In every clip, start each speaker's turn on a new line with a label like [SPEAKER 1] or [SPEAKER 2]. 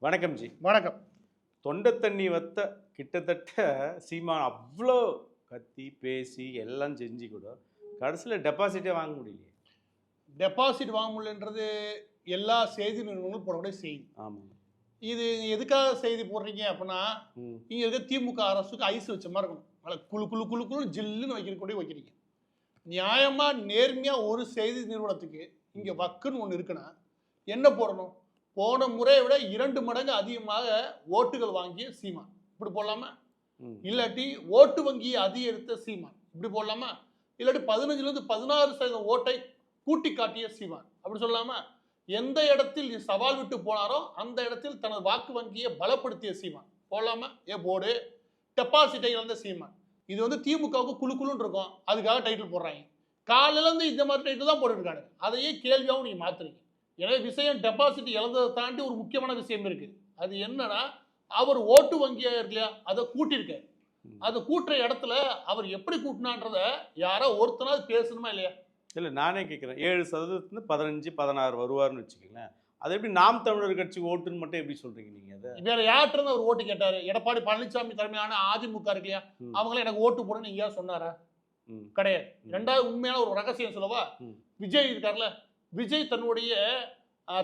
[SPEAKER 1] வணக்கம் ஜி.
[SPEAKER 2] வணக்கம்.
[SPEAKER 1] தொண்டை தண்ணி வத்த கிட்டத்தட்ட சீமான் அவ்வளோ கத்தி பேசி எல்லாம் செஞ்சு கூட கடைசியில் டெபாசிட்டே வாங்க முடியலையே.
[SPEAKER 2] டெபாசிட் வாங்க முடியலன்றது எல்லா செய்தி நிறுவனங்களும் போடக்கூடிய செய்தி.
[SPEAKER 1] ஆமாம்.
[SPEAKER 2] இது எதுக்காக செய்தி போடுறீங்க அப்படின்னா, இங்கே இருக்க திமுக அரசுக்கு ஐஸ் வச்ச மாதிரி இருக்கணும். அதில் குழு குழு குழு குழு ஜில்லுன்னு வைக்கிறீங்க. நியாயமாக நேர்மையாக ஒரு செய்தி நிறுவனத்துக்கு இங்கே வக்குன்னு ஒன்று இருக்குன்னா என்ன போடணும்? போன முறையை விட 2 மடங்கு அதிகமாக ஓட்டுகள் வாங்கிய சீமான் இப்படி போடலாமா? இல்லாட்டி ஓட்டு வங்கியை அதிகரித்த சீமான் இப்படி போடலாமா? இல்லாட்டி 15லிருந்து 16% ஓட்டை கூட்டி காட்டிய சீமான் அப்படி சொல்லலாமா? எந்த இடத்தில் சவால் விட்டு போனாரோ அந்த இடத்தில் தனது வாக்கு வங்கியை பலப்படுத்திய சீமான் போடலாமா? போர்டு டெபாசிட்டை இழந்த சீமான். இது வந்து திமுகவுக்கு குழு குழுன்னு இருக்கும், அதுக்காக டைட்டில் போடுறாங்க. காலையிலேருந்து இந்த மாதிரி டைட்டில் தான் போட்டுருக்காங்க. அதையே கேள்வியாகவும் நீங்கள் மாற்றுறீங்க. எனவே விஷயம் டெபாசிட் இழந்ததை தாண்டி ஒரு முக்கியமான விஷயம் இருக்குது. அது என்னன்னா, அவர் ஓட்டு வங்கியாக இருக்கு இல்லையா, அதை கூட்டியிருக்காரு. அதை கூட்டுற இடத்துல அவர் எப்படி கூட்டினான்றத யாரோ ஒருத்தனாவது பேசணுமா இல்லையா?
[SPEAKER 1] இல்லை, நானே கேட்குறேன். 7% 15 16 வருவார்னு வச்சுக்கோங்களேன். அது எப்படி நாம் தமிழர் கட்சி ஓட்டுன்னு மட்டும் எப்படி சொல்றீங்க நீங்க? அதை
[SPEAKER 2] வேற யார்கிட்ட அவர் ஓட்டு கேட்டாரு? எடப்பாடி பழனிசாமி தலைமையான அதிமுக இருக்கு இல்லையா, அவங்களே எனக்கு ஓட்டு போடுன்னு நீங்க சொன்னாரா? கிடையாது. ரெண்டாவது உண்மையான ஒரு ரகசியம் சொல்லவா? விஜய் இருக்கார்ல, விஜய் தன்னுடைய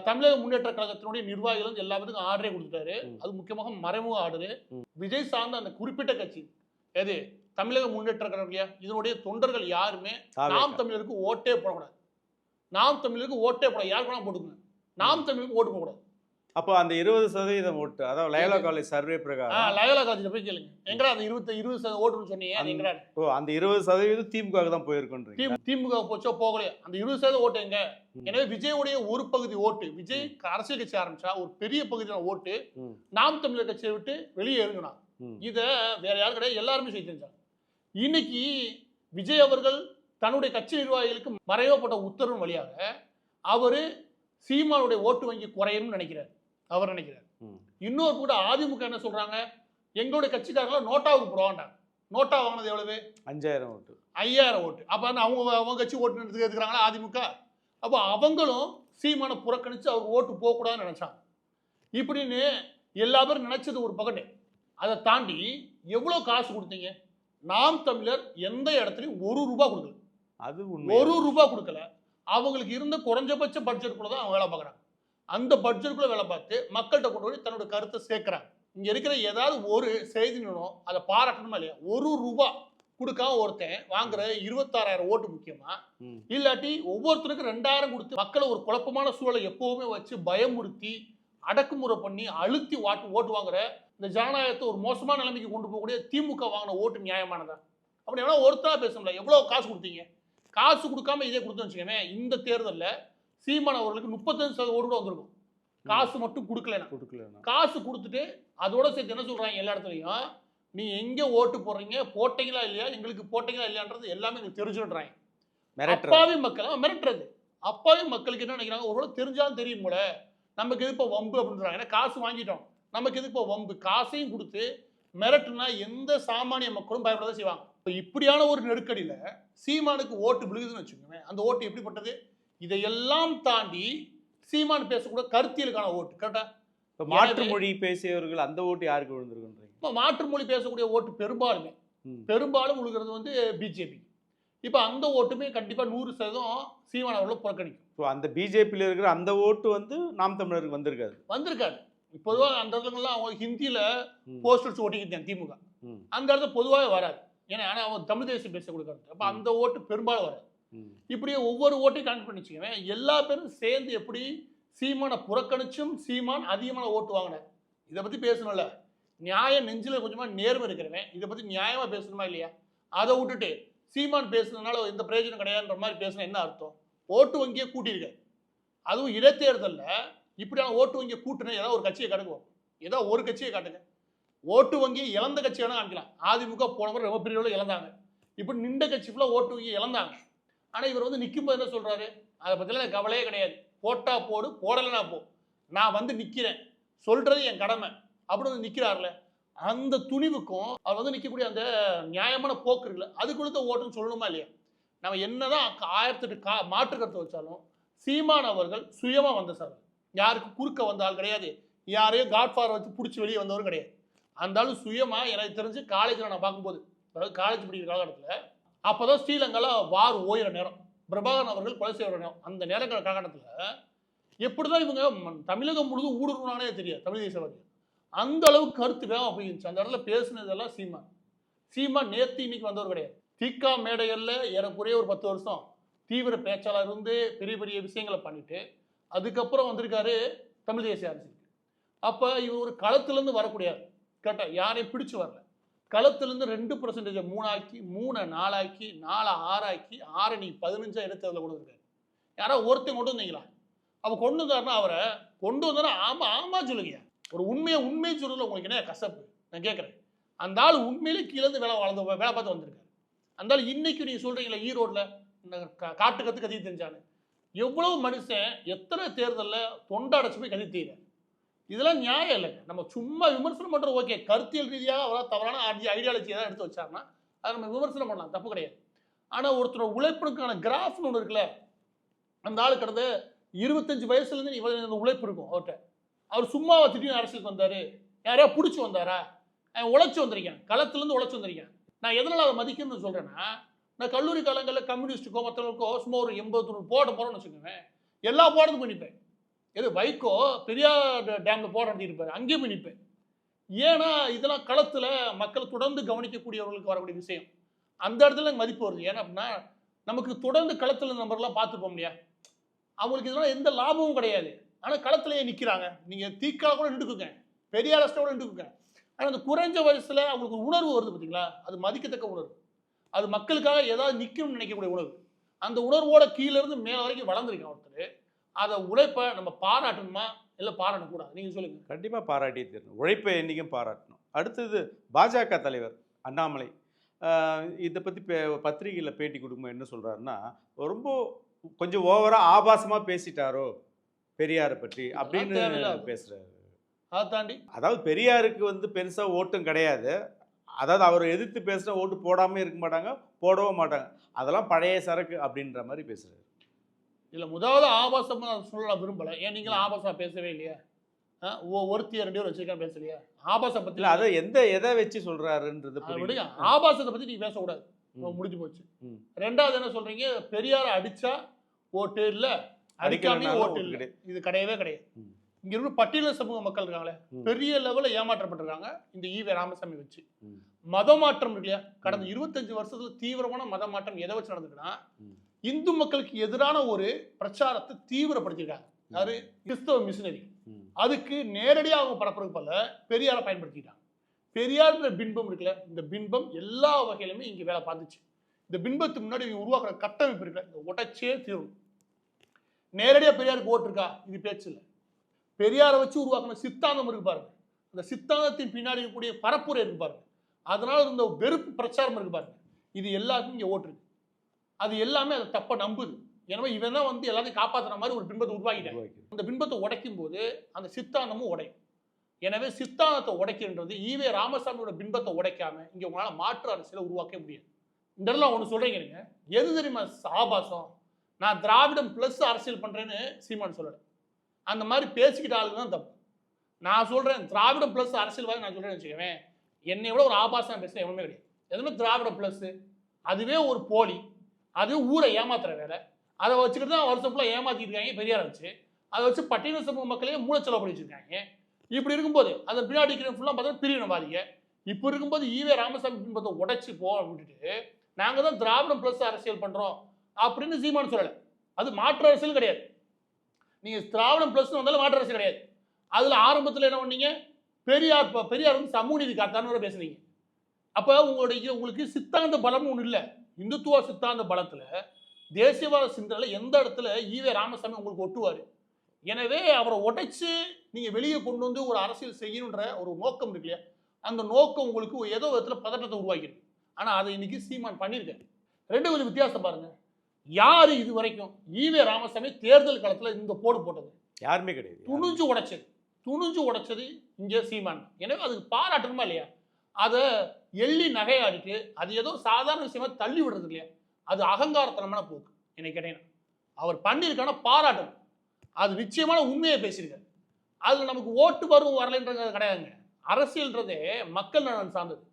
[SPEAKER 2] தமிழக முன்னேற்ற கழகத்தினுடைய நிர்வாகிகள் எல்லா பேருக்கும் ஆர்டரே கொடுத்துட்டாரு. அது முக்கியமாக மறைமுக ஆர்டரு. விஜய் சார்ந்த அந்த குறிப்பிட்ட கட்சி எது தமிழக முன்னேற்ற கழகம் இல்லையா, இதனுடைய தொண்டர்கள் யாருமே நாம் தமிழருக்கு ஓட்டே போடக்கூடாது. நாம் தமிழருக்கு ஓட்டே போட யாருக்கு வேணா போட்டுக்கணும், நாம் தமிழுக்கு ஓட்டு போடக்கூடாது.
[SPEAKER 1] அப்போ அந்த 20% ஓட்டு, அதாவது லயோலா காலேஜ் சர்வே பிரகாரம்,
[SPEAKER 2] லயோலா காலேஜ்ல போய் கேளுங்க, எங்கடா அந்த 20% ஓட்டுன்னு சொன்னீங்க, அது எங்கடா?
[SPEAKER 1] அந்த 20% திமுக தான் போயிருக்குன்றீங்க.
[SPEAKER 2] திமுக போச்சோ போகலையா, அந்த 20% ஓட்டு எங்க? எனவே விஜயுடைய ஒரு பகுதி ஓட்டு, விஜய் அரசியல் கட்சி ஆரம்பிச்சா ஒரு பெரிய பகுதியான ஓட்டு நாம் தமிழர் கட்சியை விட்டு வெளியே இறங்கினா. இத வேற யாரும் கிடையாது, எல்லாருமே செய்து செஞ்சாங்க. இன்னைக்கு விஜய் அவர்கள் தன்னுடைய கட்சி நிர்வாகிகளுக்கு மறைவப்பட்ட உத்தரவு வழியாக அவரு சீமானுடைய ஓட்டு வங்கி குறையும்னு நினைக்கிறார். அவர் நினைக்கிறார். இன்னொரு கூட அதிமுக என்ன சொல்றாங்க, எங்களுடைய கட்சிக்காரங்கள நோட்டாவுக்கு போடுவாங்க. நோட்டா வாங்கினது எவ்வளவு?
[SPEAKER 1] 5000 ஓட்டு.
[SPEAKER 2] 5000 ஓட்டு. அப்ப அவங்க கட்சி ஓட்டு எடுத்துக்கிறாங்களா அதிமுக? அப்போ அவங்களும் சீமான புறக்கணிச்சு அவர் ஓட்டு போகக்கூடாதுன்னு நினைச்சாங்க. இப்படின்னு எல்லா பேரும் நினைச்சது ஒரு பக்கத்து. அதை தாண்டி எவ்வளவு காசு கொடுத்தீங்க? நாம் தமிழர் எந்த இடத்துலையும் ₹1 கொடுக்கல.
[SPEAKER 1] அது
[SPEAKER 2] ₹1 கொடுக்கல. அவங்களுக்கு இருந்த குறைஞ்சபட்ச பட்ஜெட்டுக்குள்ள தான் அவங்க வேலை பார்க்குறாங்க. அந்த பட்ஜெட்டுக்குள்ள வேலை பார்த்து மக்கள்கிட்ட கொண்டு போய் தன்னோட கருத்தை சேர்க்கிறாங்க. இங்க இருக்கிற ஏதாவது ஒரு செய்தி நிறுவனம் அதை பாராட்டணுமா இல்லையா? ₹1 கொடுக்காம ஒருத்தன் வாங்குற 26,000 ஓட்டு முக்கியமா? இல்லாட்டி ஒவ்வொருத்தருக்கும் 2000 கொடுத்து மக்களை ஒரு குழப்பமான சூழலை எப்பவுமே வச்சு பயமுறுத்தி அடக்குமுறை பண்ணி அழுத்தி ஓட்டு வாங்குற இந்த ஜனநாயகத்தை ஒரு மோசமான நிலைமைக்கு கொண்டு போகக்கூடிய திமுக வாங்கின ஓட்டு நியாயமானதா? அப்படி எவ்வளோ ஒருத்தரா பேசணும்ல, எவ்வளவு காசு கொடுத்தீங்க? காசு கொடுக்காம இதே கொடுத்து வச்சுக்கோங்க, இந்த தேர்தலில் சீமான் அவர்களுக்கு 35% ஓட்டு கூட வந்திருக்கும். காசு மட்டும் கொடுக்கலன்னா. காசு கொடுத்துட்டு அதோட சேர்த்து என்ன சொல்றாங்க எல்லா இடத்துலையும், நீ எங்க ஓட்டு போடுறீங்க, போட்டீங்களா இல்லையா, எங்களுக்கு போட்டீங்களா இல்லையான்றது எல்லாமே எங்களுக்கு தெரிஞ்சுடுறாங்க. அப்பாவி மக்கள் மிரட்டுறது. அப்பாவி மக்களுக்கு என்ன நினைக்கிறாங்க, ஒருவேளை தெரிஞ்சாலும் தெரியும் போல, நமக்கு எது இப்போ வம்பு அப்படின்றாங்க. ஏன்னா காசு வாங்கிட்டோம், நமக்கு எது இப்போ வம்பு. காசையும் கொடுத்து மிரட்டுனா எந்த சாமானிய மக்களும் பயப்படதான் செய்வாங்க. இப்படியான ஒரு நெருக்கடியில சீமானுக்கு ஓட்டு விழுகுதுன்னு வச்சுக்கோங்க. அந்த ஓட்டு எப்படிப்பட்டது? இதையெல்லாம் தாண்டி சீமான் பேசக்கூட கருத்தியலுக்கான ஓட்டு. கரெக்டா?
[SPEAKER 1] மாற்று மொழி பேசியவர்கள் அந்த ஓட்டு யாருக்கு விழுந்திருக்குன்றீங்க?
[SPEAKER 2] இப்போ மாற்று மொழி பேசக்கூடிய ஓட்டு பெரும்பாலும் விழுகிறது வந்து பிஜேபி. இப்போ அந்த ஓட்டுமே கண்டிப்பா 100% சீமான் அவர்களை புறக்கணிக்கும்.
[SPEAKER 1] அந்த பிஜேபியில் இருக்கிற அந்த ஓட்டு வந்து நாம் தமிழருக்கு வந்திருக்காது. பொதுவாக அந்த இடத்துலலாம் அவங்க ஹிந்தியில போஸ்டர்ஸ் ஓட்டிக்கிட்டாங்க திமுக. அந்த இடத்துல பொதுவாகவே வராது. ஏன்னா அவங்க தமிழ் தேசியம் பேச கொடுக்காது. அப்போ அந்த ஓட்டு பெரும்பாலும் வராது. இப்படியே ஒவ்வொரு ஓட்டையும் கணக்கு பண்ணி வச்சுக்கவேன். எல்லா பேரும் சேர்ந்து எப்படி சீமானை புறக்கணிச்சும் சீமான் அதிகமான ஓட்டு வாங்கினார். இதை பத்தி பேசணும்ல. நியாயம் நெஞ்சில கொஞ்சமா நேர்மை இருக்கிறவன் இதை பத்தி நியாயமா பேசணுமா இல்லையா? அதை விட்டுட்டு சீமான் பேசுனதுனால எந்த பிரயோஜனம் கிடையாதுன்ற மாதிரி பேசினா என்ன அர்த்தம்? ஓட்டு வங்கியை கூட்டியிருக்காரு. அதுவும் இடைத்தேர்தலில் இப்படியான ஓட்டு வங்கியை கூட்டுனா ஏதாவது ஒரு கட்சியை காட்டுங்க, ஏதோ ஒரு கட்சியை காட்டுங்க. ஓட்டு வங்கியை இழந்த கட்சி வேணா காமிக்கலாம். அதிமுக போனவர் ரொம்ப பெரிய அளவில் இழந்தாங்க. இப்படி நின்ற கட்சி ஃபுல்லாக ஓட்டு வங்கியை இழந்தாங்க. ஆனால் இவர் வந்து நிற்கும்போது என்ன சொல்றாரு, அதை பற்றிலாம் எனக்கு கவலையே கிடையாது, போட்டா போடு, போடலைன்னா போ, நான் வந்து நிற்கிறேன், சொல்றது என் கடமை அப்படி வந்து நிற்கிறார்ல. அந்த துணிவுக்கும் அவர் வந்து நிற்கக்கூடிய அந்த நியாயமான போக்கு இருக்குல்ல, அதுக்குள்ள ஓட்டுன்னு சொல்லணுமா இல்லையா? நம்ம என்னதான் 1008 மாற்று கருத்தை வச்சாலும் சீமான் அவர்கள் சுயமா வந்த சார், யாருக்கு குறுக்க வந்த ஆள் கிடையாது,
[SPEAKER 2] யாரையும் காட்ஃபாதர் வச்சு பிடிச்சி வெளியே வந்தவரும் கிடையாது. அந்த ஆளு சுயமா எனக்கு தெரிஞ்சு காலேஜில் நான் பார்க்கும்போது, அதாவது காலேஜ் படிக்கிற காலகட்டத்தில் அப்போதான் ஸ்ரீலங்காவில் வார் ஓயிற நேரம், பிரபாகரன் அவர்கள் கொலை செய்கிற நேரம். அந்த நேரங்கள் காலகட்டத்தில் எப்படிதான் இவங்க தமிழகம் முழுதும் ஊடுருவானே தெரியாது தமிழ் தேசியவாதி. அந்த அளவுக்கு கருத்து வேகம் போயிருந்துச்சு. அந்த இடத்துல பேசுனதெல்லாம் சீமான் நேற்று இன்னைக்கு வந்தவர் கிடையாது. தீக்கா மேடைகள்ல ஏறக்குறைய ஒரு 10 வருஷம் தீவிர பேச்சாளர் இருந்து பெரிய பெரிய விஷயங்களை பண்ணிட்டு அதுக்கப்புறம் வந்திருக்காரு தமிழ் தேசிய அரசியலுக்கு. அப்ப இவர் ஒரு களத்திலிருந்து வரக்கூடியாரு. கேட்டா யாரையும் பிடிச்சு வரல. களத்திலிருந்து 2% 3 ஆக்கி 3 4 ஆக்கி 4 6 ஆக்கி 6 நீ 15 இடத்துல கொண்டு வந்திருக்காரு. யாராவது ஒருத்தர் கொண்டு வந்தீங்களா? அவ கொண்டு வந்தாருன்னா அவரை கொண்டு வந்தாரா ஆமா ஆமா சொல்லுங்க. ஒரு உண்மையை சொல்றதுல உங்களுக்கு என்ன கசப்பு? நான் கேட்கறேன். அந்த ஆள் உண்மையிலே கீழே இருந்து வேலை பார்த்து வந்திருக்காரு. அந்த ஆள் இன்னைக்கு நீங்க சொல்றீங்களா ஈரோட்ல காட்டு கத்தி தெரிஞ்சானு எவ்வளவு மனுஷன் எத்தனை தேர்தலில் தொண்டை அடைச்சு போய் கதி தெரியுது. இதெல்லாம் நியாயம் இல்லைங்க. நம்ம சும்மா விமர்சனம் பண்றோம் ஓகே, கருத்தியல் ரீதியாக அவரால் தவறான ஐடியாலஜி ஏதாவது எடுத்து வச்சாருன்னா அதை நம்ம விமர்சனம் பண்ணலாம், தப்பு கிடையாது. ஆனா ஒருத்தரோட உழைப்புக்கான கிராஃப்னு ஒன்று இருக்குல்ல, அந்த ஆள் கடந்த 25 வயசுல இருந்து இவ்வளவு உழைப்பு இருக்கும் அவர்கிட்ட. அவர் சும்மாவா திடீர்னு அரசியலுக்கு வந்தாரு? யாரையா பிடிச்சி வந்தாரா? உழைச்சி வந்திருக்கேன், களத்திலிருந்து உழைச்சி வந்திருக்கேன். நான் எதனால அதை மதிக்கணும்னு சொல்றேன்னா, நான் கல்லூரி காலங்களில் கம்யூனிஸ்டுக்கோ மற்றவங்களுக்கோ சும்மா ஒரு 80 போட போறோம்னு வச்சுக்கோங்க, எல்லா போடுறதும் போய் நிற்பேன். எது வைகோ பெரியார் டேம்ல போட நடத்திருப்பாரு, அங்கேயும் போய் நிற்பேன். ஏன்னா இதெல்லாம் களத்துல மக்களை தொடர்ந்து கவனிக்கக்கூடியவர்களுக்கு வரக்கூடிய விஷயம். அந்த இடத்துல எனக்கு மதிப்பு வருது. ஏன்னா அப்படின்னா நமக்கு தொடர்ந்து களத்துல நம்பர்லாம் பார்த்துருப்போம் இல்லையா, அவங்களுக்கு இதெல்லாம் எந்த லாபமும் கிடையாது. ஆனா களத்திலேயே நிற்கிறாங்க. நீங்க தீக்கா கூட நின்றுக்குங்க, பெரியார் கூட நின்றுக்குங்க. ஆனால் அந்த குறைஞ்ச வயசுல அவங்களுக்கு ஒரு உணர்வு வருது பார்த்தீங்களா, அது மதிக்கத்தக்க உணர்வு. அது மக்களுக்காக ஏதாவது நிற்கும்னு நினைக்கக்கூடிய உணர்வு. அந்த உணர்வோட கீழே இருந்து மேல வரைக்கும் வளர்ந்துருக்கேன் ஒருத்தர். அதை உழைப்பை நம்ம பாராட்டணுமா இல்லை பாராட்டக்கூடாது? நீங்க சொல்லுங்க.
[SPEAKER 3] கண்டிப்பாக பாராட்டியே தரணும். உழைப்பை என்றைக்கும் பாராட்டணும். அடுத்தது பாஜக தலைவர் அண்ணாமலை இதை பற்றி பத்திரிகையில் பேட்டி கொடுக்கும்போது என்ன சொல்கிறாருன்னா, ரொம்ப கொஞ்சம் ஓவராக ஆபாசமாக பேசிட்டாரோ பெரியாரை பற்றி அப்படின்னு பேசுகிறாரு.
[SPEAKER 2] அதை தாண்டி
[SPEAKER 3] அதாவது பெரியாருக்கு வந்து பெருசாக ஓட்டும் கிடையாது. அதாவது அவரை எதிர்த்து பேசினா ஓட்டு போடாமல் இருக்க மாட்டாங்க, போடவும் மாட்டாங்க. அதெல்லாம் பழைய சரக்கு அப்படின்ற மாதிரி பேசுகிறாரு.
[SPEAKER 2] இல்லை முதல்ல ஆபாசமாக சொல்ல விரும்பலை. ஏன் நீங்களும் ஆபாசமாக பேசவே இல்லையா? ஒருத்திய 2 பேர் வச்சிருக்கா பேசலையா? ஆபாசம் பற்றி
[SPEAKER 3] அதை எதை வச்சு சொல்கிறாருன்றது
[SPEAKER 2] விடுங்க. ஆபாசத்தை பற்றி நீங்கள் பேசக்கூடாது, முடிஞ்சு போச்சு. ரெண்டாவது என்ன சொல்கிறீங்க, பெரியாரை அடித்தா ஓட்டு இல்லை, அடிக்காமே ஓட்டு இல்லை. இது கிடையவே கிடையாது. இங்க இருக்க பட்டியல சமூக மக்கள் இருக்காங்களே, பெரிய லெவலில் ஏமாற்றப்பட்டிருக்காங்க இந்த ஈவே ராமசாமி வச்சு. மதமாற்றம் இருக்கு இல்லையா, கடந்த 25 வருஷத்துல தீவிரமான மதமாற்றம் எதை வச்சு நடந்துக்குன்னா, இந்து மக்களுக்கு எதிரான ஒரு பிரச்சாரத்தை தீவிரப்படுத்திருக்காங்க. யாரு? கிறிஸ்தவ மிஷினரி. அதுக்கு நேரடியாக அவங்க பரப்புறதுக்கு பல பெரியாரை பயன்படுத்திட்டாங்க. பெரியார்ன்ற பின்பம் இருக்குல்ல, இந்த பின்பம் எல்லா வகையிலுமே இங்க வேலை பார்த்துச்சு. இந்த பின்பத்துக்கு முன்னாடி உருவாக்குற கட்டமைப்பு இருக்குல்ல, இந்த உடைச்சே தீரும். நேரடியா பெரியாருக்கு ஓட்டு இருக்கா? இது பேச்சு இல்லை. பெரியாரை வச்சு உருவாக்கின சித்தாந்தம் இருக்கு பாருங்க, அந்த சித்தாந்தத்தின் பின்னாடி இருக்கக்கூடிய பரப்புரை இருக்கு பாருங்க, அதனால இந்த வெறுப்பு பிரச்சாரம் இருக்கு பாருங்க, இது எல்லாருக்கும் இங்க ஓட்டு இருக்கு. அது எல்லாமே அதை தப்ப நம்புது. எனவே இவன் தான் வந்து எல்லாத்தையும் காப்பாற்றுற மாதிரி ஒரு பின்பத்தை உருவாக்கிட்டாங்க. அந்த பின்பத்தை உடைக்கும் போது அந்த சித்தாந்தமும் உடையும். எனவே சித்தாந்தத்தை உடைக்கின்றது ஈவே ராமசாமியோட பின்பத்தை உடைக்காம இங்க உங்களால மாற்று அரசியலை உருவாக்க முடியாது. இந்த இடத்துல ஒன்று சொல்றீங்க நீங்க, எது தெரியுமா ஆபாசம்? நான் திராவிடம் பிளஸ் அரசியல் பண்றேன்னு சீமான் சொல்லல. அந்த மாதிரி பேசிக்கிட்ட ஆளுங்க தான் தப்பு. நான் சொல்றேன் திராவிடம் பிளஸ் அரசியல்வாதி நான் சொல்றேன்னு வச்சுக்கவேன், என்னை விட ஒரு ஆபாசம் பேச எவனுமே கிடையாது. எதுவுமே திராவிடம் பிளஸ் அதுவே ஒரு போலி, அதுவே ஊரை ஏமாத்துற வேலை. அதை வச்சுக்கிட்டு தான் வருஷம் ஃபுல்லாக ஏமாத்திட்டு இருக்காங்க பெரியாரை வச்சு. அதை வச்சு பட்டியல சமூக மக்களையே மூளைச்செலவு பண்ணி வச்சிருக்காங்க. இப்படி இருக்கும்போது அதன் பின்னாடி ஃபுல்லாக பார்த்தா பிரிவினவாதிங்க. இப்போ இருக்கும்போது ஈவே ராமசாமி பின்பத்தை உடைச்சி விட்டுட்டு நாங்கள் தான் திராவிடம் பிளஸ் அரசியல் பண்றோம் அப்படின்னு சீமான் சொல்லலை. அது மாற்று அரசியல் கிடையாது. நீங்க திராவிடம் பிளஸ் வந்தாலும் மாற்று அரசு கிடையாது. அதுல ஆரம்பத்தில் என்ன பண்ணீங்க, பெரியார் வந்து சமூக நீதி காத்தான்னு பேசுனீங்க. அப்ப உங்களுக்கு சித்தாந்த பலம்னு ஒண்ணு இல்லை. இந்துத்துவ சித்தாந்த பலத்துல தேசியவாத சிந்தனையில எந்த இடத்துல ஈவே ராமசாமி உங்களுக்கு ஒட்டுவாரு? எனவே அவரை உடைச்சு நீங்க வெளியே கொண்டு வந்து ஒரு அரசியல் செய்யணுன்ற ஒரு நோக்கம் இருக்கு இல்லையா, அந்த நோக்கம் உங்களுக்கு ஏதோ விதத்துல பதட்டத்தை உருவாக்கிருக்கு. ஆனா அதை இன்னைக்கு சீமான் பண்ணியிருக்காரு. ரெண்டு கொஞ்சம் வித்தியாசம் பாருங்க. யாரு இது வரைக்கும் ஈவே ராமசாமி தேர்தல் காலத்துல இந்த போடு போட்டது? யாருமே கிடையாது. துணிஞ்சு உடைச்சது இங்கே சீமான். எனவே அதுக்கு பாராட்டணுமா இல்லையா? அதை எள்ளி நகையாடிட்டு அது ஏதோ சாதாரண விஷயமா தள்ளி விடுறது இல்லையா, அது அகங்காரத்தனமான போக்கு. என்னை கேட்டீங்கன்னா அவர் பண்ணியிருக்கான பாராட்டணும். அது நிச்சயமான உண்மையை பேசியிருக்காரு. அதுல நமக்கு ஓட்டு வரும் வரலைன்றது கிடையாதுங்க. அரசியல்ன்றதே மக்கள் நலன் சார்ந்தது.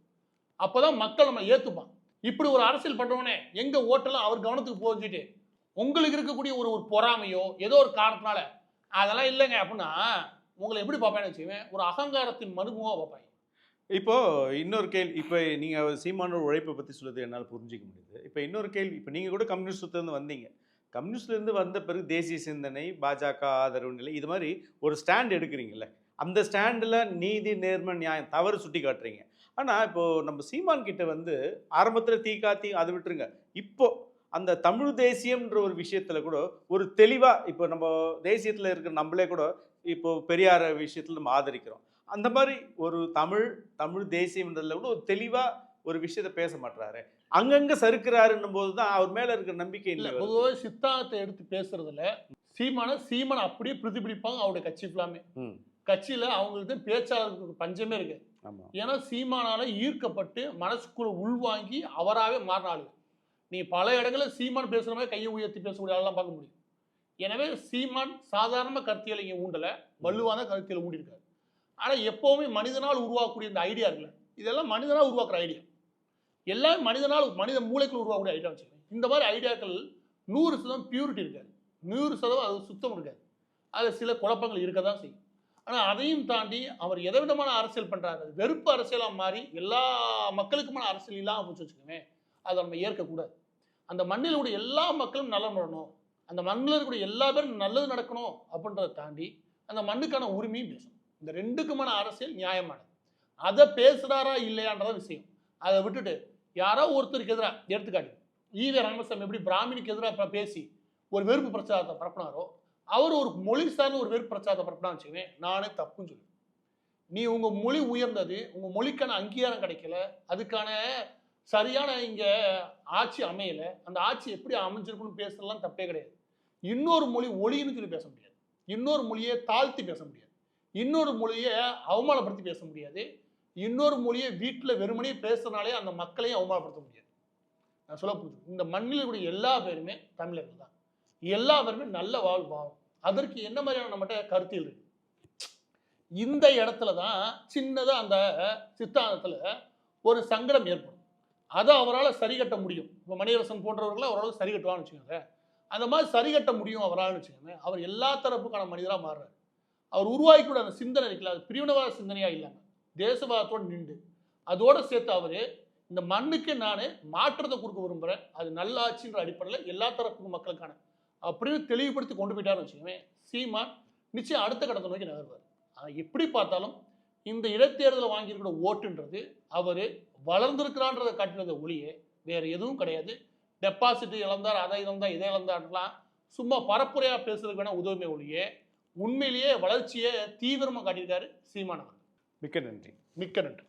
[SPEAKER 2] அப்பதான் மக்கள் நம்ம ஏத்துப்பான். இப்படி ஒரு அரசியல் பண்றவனே எங்க ஓட்டெல்லாம் அவர் கவனத்துக்கு போச்சுட்டு உங்களுக்கு இருக்கக்கூடிய ஒரு ஒரு பொறாமையோ ஏதோ ஒரு காரணத்தினால அதெல்லாம் இல்லைங்க அப்படின்னா உங்களை எப்படி பார்ப்பேன்னு வச்சுக்கவேன், ஒரு அகங்காரத்தின் மனுபவமாக பார்ப்பாங்க.
[SPEAKER 3] இப்போ இன்னொரு கேள்வி, இப்போ நீங்கள் சீமானோட உழைப்பை பற்றி சொல்லுறது என்னால் புரிஞ்சிக்க முடியுது. இப்போ இன்னொரு கேள்வி, இப்போ நீங்கள் கூட கம்யூனிஸ்ட்லேருந்து வந்தீங்க. கம்யூனிஸ்ட்லேருந்து வந்த பிறகு தேசிய சிந்தனை, பாஜக ஆதரவு நிலை, இது மாதிரி ஒரு ஸ்டாண்ட் எடுக்கிறீங்கல்ல, அந்த ஸ்டாண்டில் நீதி நேர்மை நியாயம் தவறு சுட்டி காட்டுறீங்க. ஆனால் இப்போது நம்ம சீமான் கிட்ட வந்து ஆரம்பத்தில் தீ காத்தி அதை விட்டுருங்க, இப்போ அந்த தமிழ் தேசியம்ன்ற ஒரு விஷயத்தில் கூட ஒரு தெளிவாக, இப்போ நம்ம தேசியத்தில் இருக்கிற நம்மளே கூட இப்போ பெரியார் விஷயத்தில் நம்ம ஆதரிக்கிறோம். அந்த மாதிரி ஒரு தமிழ் தேசியம்ன்றதுல கூட ஒரு தெளிவாக ஒரு விஷயத்த பேச மாட்டாரு, அங்கங்கே சறுக்கிறாருன்னும் போது தான் அவர் மேலே இருக்கிற நம்பிக்கை இல்லை.
[SPEAKER 2] பொதுவாக சித்தாந்தத்தை எடுத்து பேசுறதுல சீமானை அப்படியே பிரதிபலிப்பாங்க அவருடைய கட்சி ஃபுல்லாமே. கட்சியில் அவங்களுக்கு பேச்சாளர்களுக்கு பஞ்சமே இருக்கு. ஏன்னா சீமானால ஈர்க்கப்பட்டு மனசுக்குள்ள உள்வாங்கி அவராகவே மாறினாள். நீ பல இடங்களில் சீமான் பேசுகிற மாதிரி கையை உயர்த்தி பேசக்கூடிய ஆளெல்லாம் பார்க்க முடியும். எனவே சீமான் சாதாரண கருத்தியலை இங்கே ஊண்டலை, வலுவான கருத்தியலை ஊண்டிருக்காரு. ஆனால் எப்போவுமே மனிதனால் உருவாக்கக்கூடிய இந்த ஐடியா இருக்குல்ல, இதெல்லாம் மனிதனால் உருவாக்குற ஐடியா, எல்லாம் மனித மூளைக்குள் உருவாக்கக்கூடிய ஐடியா வச்சுக்கோங்க. இந்த மாதிரி ஐடியாக்கள் 100% பியூரிட்டி இருக்காது, 100% அது சுத்தம் இருக்காது, அதில் சில குழப்பங்கள் இருக்க தான் செய்யும். ஆனால் அதையும் தாண்டி அவர் எதை விதமான அரசியல் பண்ணுறாரு, வெறுப்பு அரசியலாக மாறி எல்லா மக்களுக்குமான அரசியல் இல்லாமல் போச்சு வச்சுக்கோங்க, அதை நம்ம ஏற்கக்கூடாது. அந்த மண்ணில் கூடிய எல்லா மக்களும் நல்லா வரணும், அந்த மண்ணில் இருக்கக்கூடிய எல்லா பேரும் நல்லது நடக்கணும் அப்படின்றத தாண்டி அந்த மண்ணுக்கான உரிமையும் பேசணும். இந்த ரெண்டுக்குமான அரசியல் நியாயமானது. அதை பேசுகிறாரா இல்லையான்றதான் விஷயம். அதை விட்டுட்டு யாரோ ஒருத்தருக்கு எதிராக, எடுத்துக்காட்டு ஈவே ராமசாமி எப்படி பிராமணிக்கு எதிராக பேசி ஒரு வெறுப்பு பிரச்சாரத்தை பரப்பினாரோ, அவர் ஒரு மொழி சார்ந்த ஒரு வெறுப்பு பிரச்சாரத்தை பரப்பினா வச்சுக்கவேன், நானே தப்புன்னு சொல்லி. நீ உங்கள் மொழி உயர்ந்தது, உங்கள் மொழிக்கான அங்கீகாரம் கிடைக்கல, அதுக்கான சரியான இங்கே ஆட்சி அமையலை, அந்த ஆட்சி எப்படி அமைஞ்சிருக்குன்னு பேசுறதுலாம் தப்பே கிடையாது. இன்னொரு மொழி ஒளின்னு சொல்லி பேச முடியாது, இன்னொரு மொழியை தாழ்த்தி பேச முடியாது, இன்னொரு மொழியை அவமானப்படுத்தி பேச முடியாது, இன்னொரு மொழியை வீட்டில் வெறுமனே பேசுறதுனாலே அந்த மக்களையும் அவமானப்படுத்த முடியாது. நான் சொல்ல போகுது, இந்த மண்ணில் கூடிய எல்லா பேருமே தமிழர்கள் தான், எல்லா பேருமே நல்ல வாழ்வாகும். அதற்கு என்ன மாதிரியான நம்மகிட்ட கருத்தியல் இருக்கு. இந்த இடத்துல தான் சின்னதாக அந்த சித்தாந்தத்தில் ஒரு சங்கடம் ஏற்படும். அதை அவரால் சரி கட்ட முடியும். இப்போ மணியரசன் போன்றவர்களை அவரால் சரி கட்டுவான்னு வச்சுக்கோங்க, அந்த மாதிரி சரி கட்ட முடியும் அவரால் வச்சுக்கோங்க. அவர் எல்லா தரப்புக்கான மனிதராக மாறுறாரு. அவர் உருவாக்கிக்கூட அந்த சிந்தனை இருக்குல்ல, அது பிரிவினவாத சிந்தனையாக இல்லாமல் தேசவாதத்தோடு நின்று அதோடு சேர்த்து அவர் இந்த மண்ணுக்கு நான் மாற்றத்தை கொடுக்க விரும்புகிறேன், அது நல்ல ஆட்சின்ற அடிப்படையில் எல்லா தரப்பு மக்களுக்கான அப்படின்னு தெளிவுபடுத்தி கொண்டு போயிட்டாருன்னு வச்சுக்கோங்க, சீமான் நிச்சயம் அடுத்த கட்டத்தை நோக்கி நகர்வார். எப்படி பார்த்தாலும் இந்த இடைத்தேர்தலில் வாங்கியிருக்கிற ஓட்டுன்றது அவர் வளர்ந்துருக்கிறான்றதை காட்டினதை ஒளியே வேறு எதுவும் கிடையாது. டெபாசிட் இழந்தார், அதை இழந்தார், இதை இழந்தார்லாம் சும்மா பரப்புரையாக பேசுறதுக்கு வேணால் உதவுமே ஒளியே உண்மையிலேயே வளர்ச்சியை தீவிரமாக காட்டியிருக்காரு சீமானவர்.
[SPEAKER 3] மிக்க நன்றி.
[SPEAKER 2] மிக்க நன்றி.